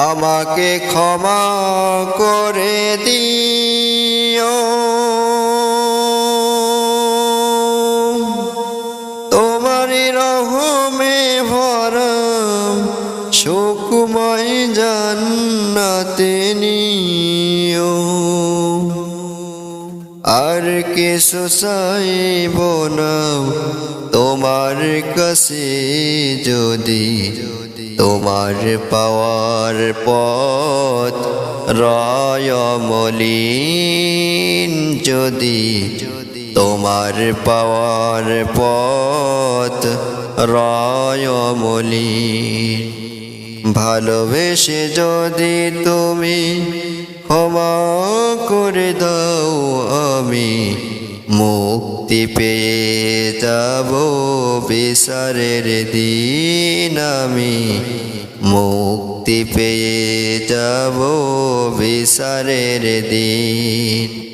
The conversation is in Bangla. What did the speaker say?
আমাকে ক্ষমা করে দিও। তোমারই রহমে ভরা সুখময় জান্নাতে নিও। আর কিছু চাইব না তোমার কাছে, যদি তোমার পাওয়ার পথ রয় মলিন, যদি তোমার পাওয়ার পথ রয় মলিন। ভালোবেসে যদি তুমি ক্ষমা করে দাও, আমি মুক্তি পেয়ে যাব বিচারের দিন। আমি মুক্তি পেয়ে যাব বিচারের দিন।